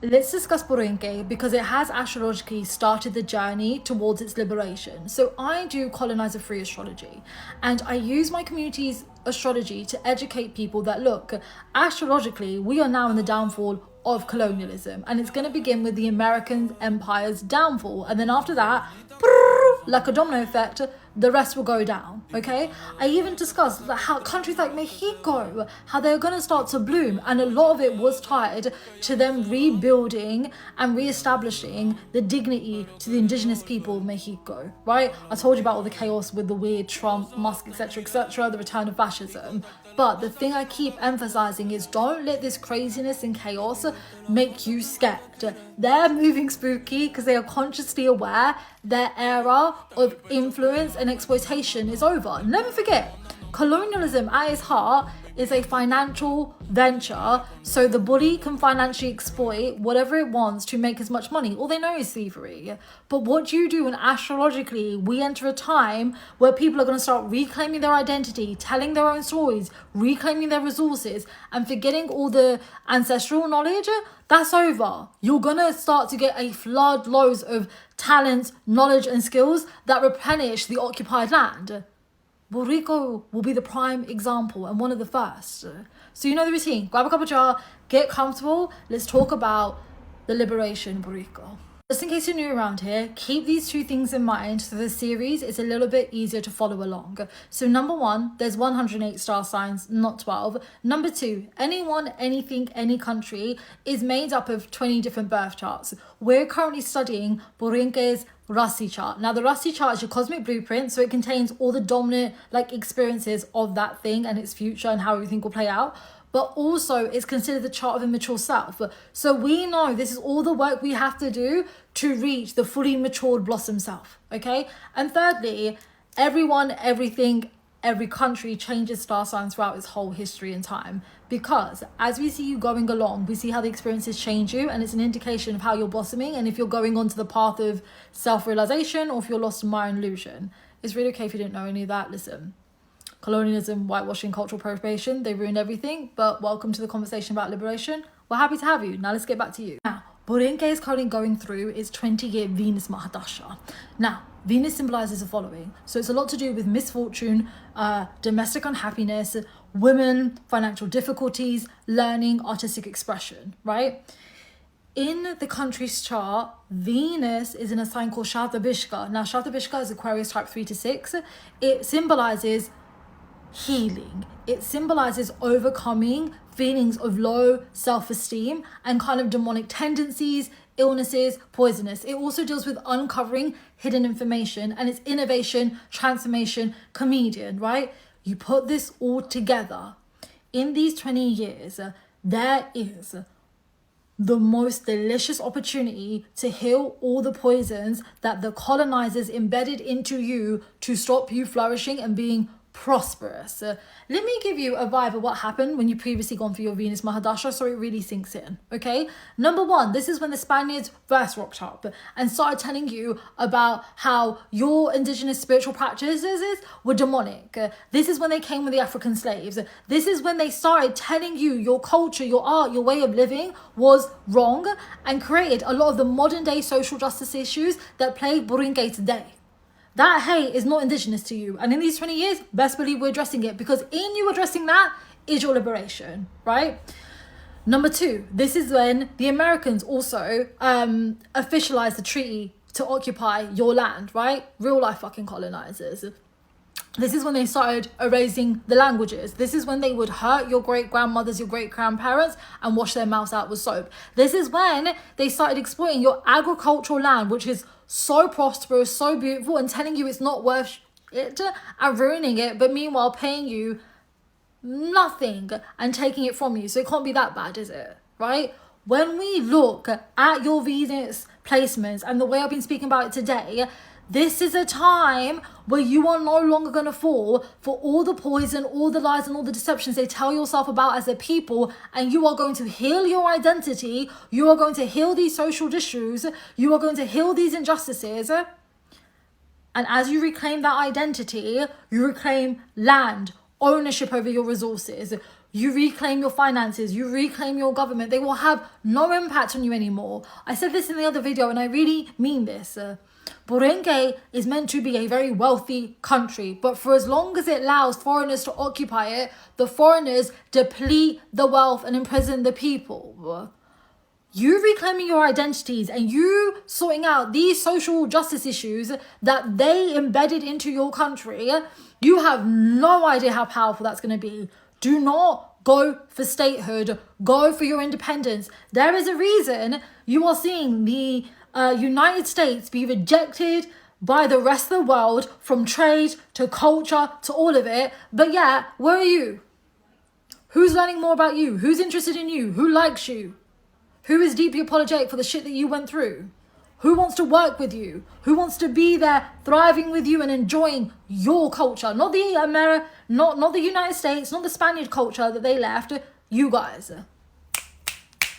Let's discuss Boriken because it has astrologically started the journey towards its liberation. So I do colonizer-free astrology, and I use my community's astrology to educate people that look, astrologically, we are now in the downfall of colonialism, and it's going to begin with the American empire's downfall, and then after that, like a domino effect, the rest will go down. Okay, I even discussed how countries like Mexico, how they're going to start to bloom, and a lot of it was tied to them rebuilding and reestablishing the dignity to the indigenous people of Mexico, right? I told you about all the chaos with the weird Trump, Musk, etc., the return of fascism. But the thing I keep emphasizing is don't let this craziness and chaos make you scared. They're moving spooky because they are consciously aware their era of influence and exploitation is over. Never forget, colonialism at its heart is a financial venture, so the bully can financially exploit whatever it wants to make as much money. All they know is thievery. But what do you do when astrologically we enter a time where people are going to start reclaiming their identity, telling their own stories, reclaiming their resources, and forgetting all the ancestral knowledge? That's over. You're going to start to get a flood loads of talents, knowledge, and skills that replenish the occupied land. Puerto Rico will be the prime example and one of the first. So you know the routine. Grab a cup of jar, get comfortable. Let's talk about the liberation of Puerto Rico. Just in case you're new around here, keep these two things in mind so the series is a little bit easier to follow along. So number one, there's 108 star signs, not 12. Number two, anyone, anything, any country is made up of 20 different birth charts. We're currently studying Boriken's Rasi chart. Now the Rasi chart is your cosmic blueprint, so it contains all the dominant experiences of that thing and its future and how everything will play out. But also it's considered the chart of a mature self. So we know this is all the work we have to do to reach the fully matured blossom self, okay? And thirdly, everyone, everything, every country changes star signs throughout its whole history and time, because as we see you going along, we see how the experiences change you, and it's an indication of how you're blossoming and if you're going onto the path of self-realization or if you're lost in my illusion. It's really okay if you didn't know any of that. Listen, colonialism, whitewashing, cultural appropriation, they ruined everything, but welcome to the conversation about liberation. We're happy to have you. Now let's get back to you. Now, Boriken is currently going through its 20-year Venus Mahadasha. Now, Venus symbolizes the following. So it's a lot to do with misfortune, domestic unhappiness, women, financial difficulties, learning, artistic expression, right? In the country's chart, Venus is in a sign called Shatabishka. Now, Shatabishka is Aquarius type 3 to 6. It symbolizes healing. It symbolizes overcoming feelings of low self-esteem and kind of demonic tendencies, illnesses, poisonous. It also deals with uncovering hidden information, and it's innovation, transformation, comedian, right? You put this all together. In these 20 years, there is the most delicious opportunity to heal all the poisons that the colonizers embedded into you to stop you flourishing and being prosperous. Let me give you a vibe of what happened when you previously gone through your Venus Mahadasha so it really sinks in, okay? Number one, this is when the Spaniards first rocked up and started telling you about how your indigenous spiritual practices were demonic. This is when they came with the African slaves. This is when they started telling you your culture, your art, your way of living was wrong and created a lot of the modern day social justice issues that plague Boriken today. That hate is not indigenous to you. And in these 20 years, best believe we're addressing it, because in you addressing that is your liberation, right? Number two, this is when the Americans also officialized the treaty to occupy your land, right? Real life fucking colonizers. This is when they started erasing the languages. This is when they would hurt your great-grandmothers, your great-grandparents, and wash their mouths out with soap. This is when they started exploiting your agricultural land, which is so prosperous, so beautiful, and telling you it's not worth it and ruining it, but meanwhile paying you nothing and taking it from you. So it can't be that bad, is it? Right? When we look at your Venus placements and the way I've been speaking about it today, this is a time where you are no longer going to fall for all the poison, all the lies, and all the deceptions they tell yourself about as a people, and you are going to heal your identity. You are going to heal these social issues. You are going to heal these injustices. And as you reclaim that identity, you reclaim land, ownership over your resources, you reclaim your finances, you reclaim your government. They will have no impact on you anymore. I said this in the other video and I really mean this. Boriken is meant to be a very wealthy country, but for as long as it allows foreigners to occupy it, the foreigners deplete the wealth and imprison the people. You reclaiming your identities and you sorting out these social justice issues that they embedded into your country, you have no idea how powerful that's going to be. Do not go for statehood. Go for your independence. There is a reason you are seeing the United States be rejected by the rest of the world, from trade to culture to all of it. But yeah, where are you? Who's learning more about you? Who's interested in you? Who likes you? Who is deeply apologetic for the shit that you went through? Who wants to work with you? Who wants to be there, thriving with you and enjoying your culture? Not the not the United States, not the Spaniard culture that they left. You guys.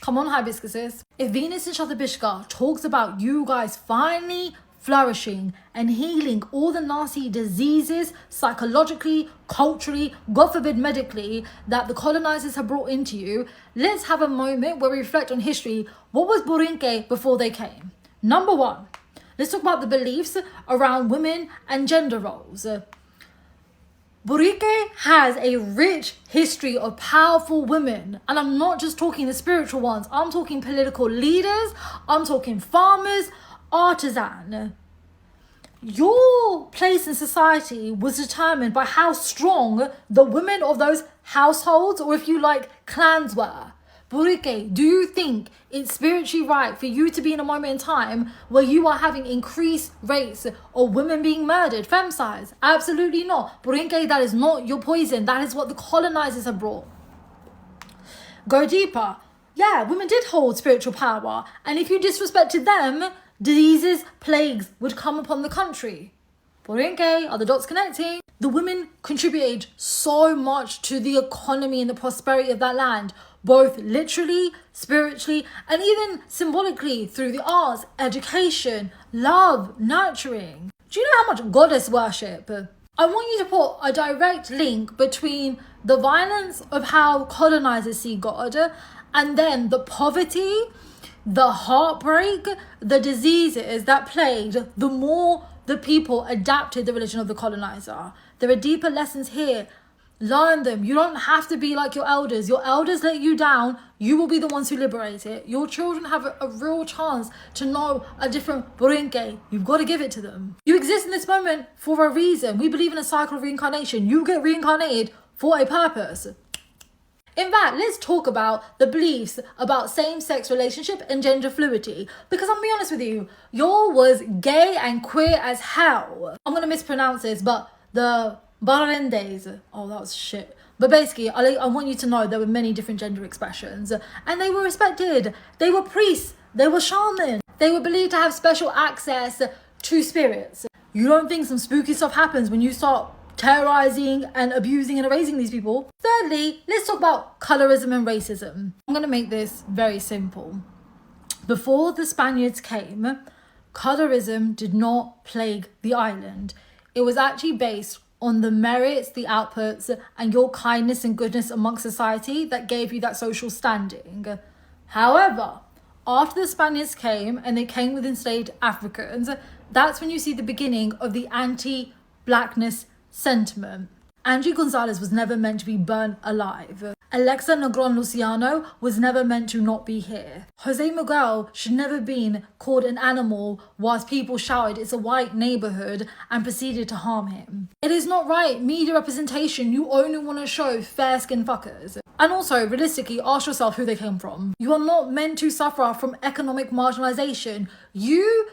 Come on, hibiscuses. If Venus in Shatabishka talks about you guys finally flourishing and healing all the nasty diseases psychologically, culturally, God forbid medically, that the colonizers have brought into you, let's have a moment where we reflect on history. What was Boriken before they came? Number one, let's talk about the beliefs around women and gender roles. Boriken has a rich history of powerful women, and I'm not just talking the spiritual ones. I'm talking political leaders, I'm talking farmers, artisan. Your place in society was determined by how strong the women of those households, or if you like, clans were. Boriken, do you think it's spiritually right for you to be in a moment in time where you are having increased rates of women being murdered, femicides? Absolutely not. Boriken, that is not your poison. That is what the colonizers have brought. Go deeper. Yeah, women did hold spiritual power, and if you disrespected them, diseases, plagues would come upon the country. Boriken, are the dots connecting? The women contributed so much to the economy and the prosperity of that land, both literally, spiritually, and even symbolically through the arts, education, love, nurturing. Do you know how much goddess worship? I want you to put a direct link between the violence of how colonizers see God and then the poverty, the heartbreak, the diseases that plagued the more the people adapted the religion of the colonizer. There are deeper lessons here. Learn them. You don't have to be like your elders. Your elders let you down. You will be the ones who liberate it. Your children have a real chance to know a different Boriken. You've got to give it to them. You exist in this moment for a reason. We believe in a cycle of reincarnation. You get reincarnated for a purpose. In fact, let's talk about the beliefs about same-sex relationship and gender fluidity. Because I'm gonna be honest with you, y'all was gay and queer as hell. I'm gonna mispronounce this, but the Barendes, oh that was shit. But basically, I want you to know there were many different gender expressions and they were respected. They were priests, they were shamans. They were believed to have special access to spirits. You don't think some spooky stuff happens when you start terrorizing and abusing and erasing these people? Thirdly, let's talk about colorism and racism. I'm going to make this very simple. Before the Spaniards came, colorism did not plague the island. It was actually based on the merits, the outputs, and your kindness and goodness amongst society that gave you that social standing. However, after the Spaniards came and they came with enslaved Africans, that's when you see the beginning of the anti-blackness sentiment. Angie Gonzalez was never meant to be burnt alive. Alexa Negron Luciano was never meant to not be here. Jose Miguel should never been called an animal whilst people shouted it's a white neighborhood and proceeded to harm him. It is not right. Media representation, you only want to show fair-skinned fuckers. And also, realistically, ask yourself who they came from. You are not meant to suffer from economic marginalization. You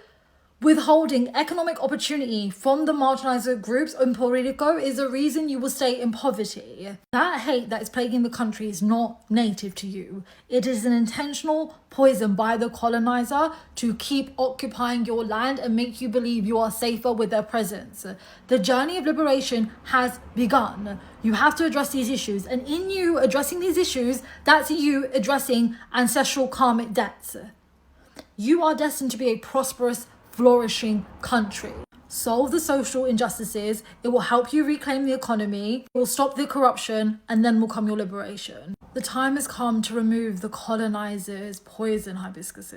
withholding economic opportunity from the marginalized groups in Puerto Rico is the reason you will stay in poverty. That hate that is plaguing the country is not native to you. It is an intentional poison by the colonizer to keep occupying your land and make you believe you are safer with their presence. The journey of liberation has begun. You have to address these issues, and in you addressing these issues, that's you addressing ancestral karmic debts. You are destined to be a prosperous, flourishing country. solve the social injustices, it will help you reclaim the economy, it will stop the corruption, and then will come your liberation. The time has come to remove the colonizers' poison hibiscuses.